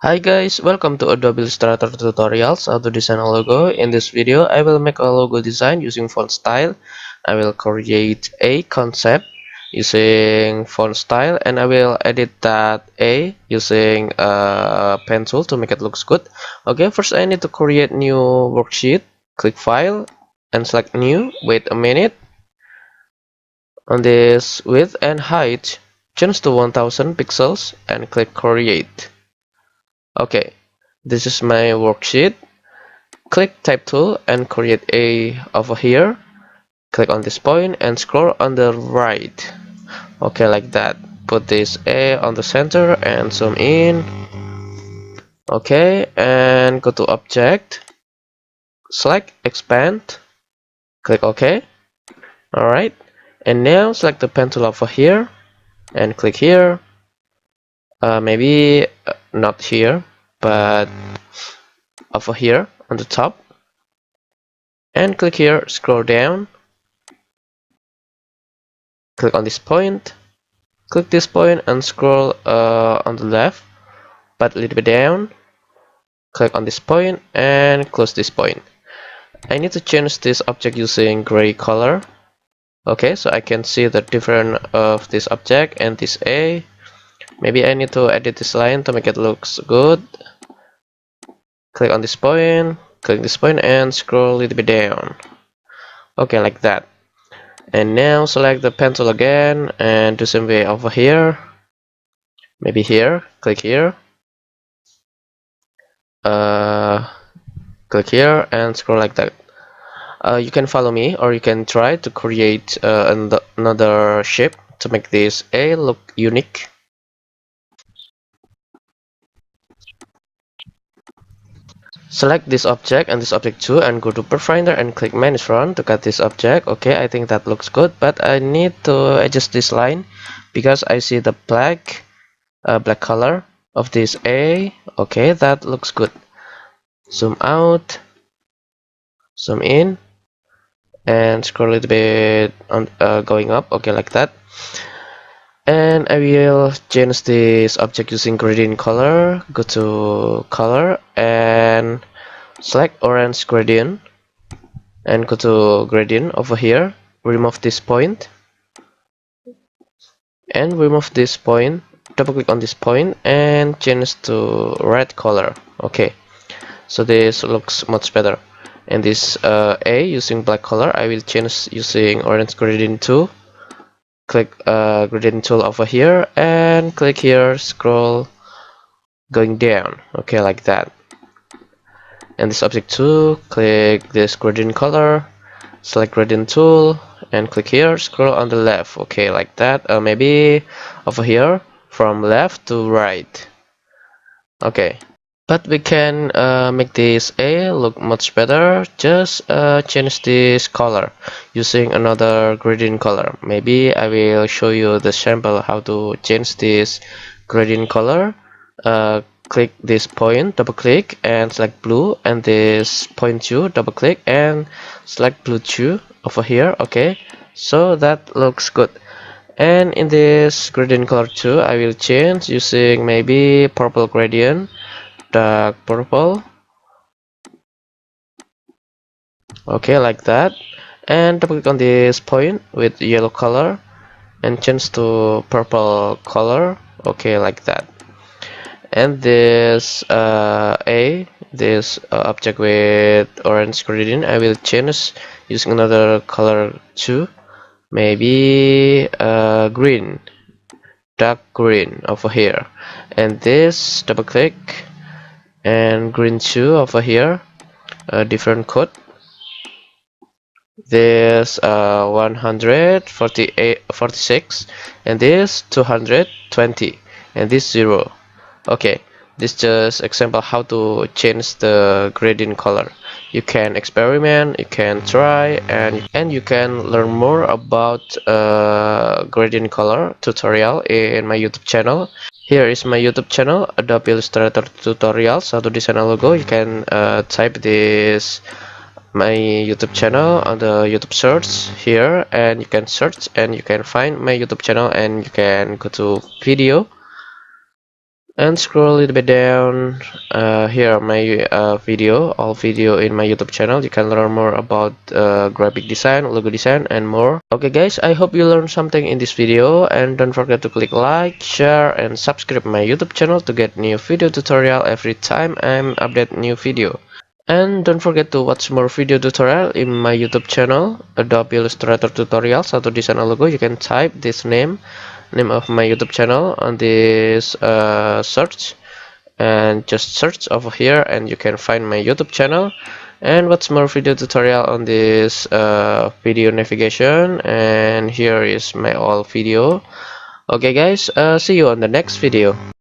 Hi guys, welcome to Adobe Illustrator tutorials how to design a logo. In this video, I will make a logo design using font style. I will create a concept using font style and I will edit that A using a pen tool to make it looks good. Okay, first I need to create new worksheet. Click File and select New. Wait a minute. On this width and height, change to 1000 pixels and click Create. Okay, this is my worksheet. Click Type tool and create A over here. Click on this point and scroll on the right. Okay, like that. Put this A on the center and zoom in. Okay, and go to Object. Select Expand. Click OK. Alright, and now select the pen tool over here and click here. Maybe not here, but over here on the top. And click here, scroll down, click on this point, click this point and scroll on the left, but a little bit down, click on this point and close this point. I need to change this object using gray color. Okay, so I can see the difference of this object and this A. Maybe I need to edit this line to make it looks good. Click on this point, click this point and scroll a little bit down. Okay, like that. And now select the pen tool again and do some way over here. Maybe here, click here. Click here and scroll like that. You can follow me or you can try to create another shape to make this A look unique. Select this object and this object too and go to Pathfinder and click Manage Front to cut this object. Okay, I think that looks good, but I need to adjust this line because I see the black color of this A. Okay, that looks good. Zoom out, zoom in, and scroll a little bit on going up. Okay, like that. And I will change this object using gradient color. Go to color and select orange gradient and go to gradient over here. Remove this point and remove this point. Double click on this point and change to red color. Okay, so this looks much better. And this A using black color, I will change using orange gradient tool. Click gradient tool over here and click here, scroll going down. Okay, like that. And this object too, click this gradient color, select gradient tool and click here, scroll on the left. Okay, like that. Maybe over here from left to right. Okay, but we can make this A look much better. Just change this color using another gradient color. Maybe I will show you the sample how to change this gradient color. Click this point, double click and select blue, and this point 2, double click and select blue 2 over here. Okay, so that looks good. And in this gradient color too, I will change using maybe purple gradient, dark purple. Okay, like that. And double click on this point with yellow color and change to purple color. Okay, like that. And this this object with orange gradient, I will change using another color too. Maybe green, dark green over here. And this double click and green 2 over here, a different code. This 146 and this 220 and this 0. Okay, this just example how to change the gradient color. You can experiment, you can try, and you can learn more about gradient color tutorial in my YouTube channel. Here is my YouTube channel, Adobe Illustrator tutorials how to design a logo. You can type this my YouTube channel on the YouTube search here, and you can search and you can find my YouTube channel and you can go to video and scroll a little bit down. Here are my all video in my YouTube channel. You can learn more about graphic design, logo design, and more. Okay guys, I hope you learned something in this video, and don't forget to click like, share, and subscribe my YouTube channel to get new video tutorial every time I update new video. And don't forget to watch more video tutorial in my YouTube channel, Adobe Illustrator tutorials. How to design a logo. You can type this name of my YouTube channel on this search, and just search over here and you can find my YouTube channel, and watch more video tutorial on this video navigation. And here is my all video. Okay guys, see you on the next video.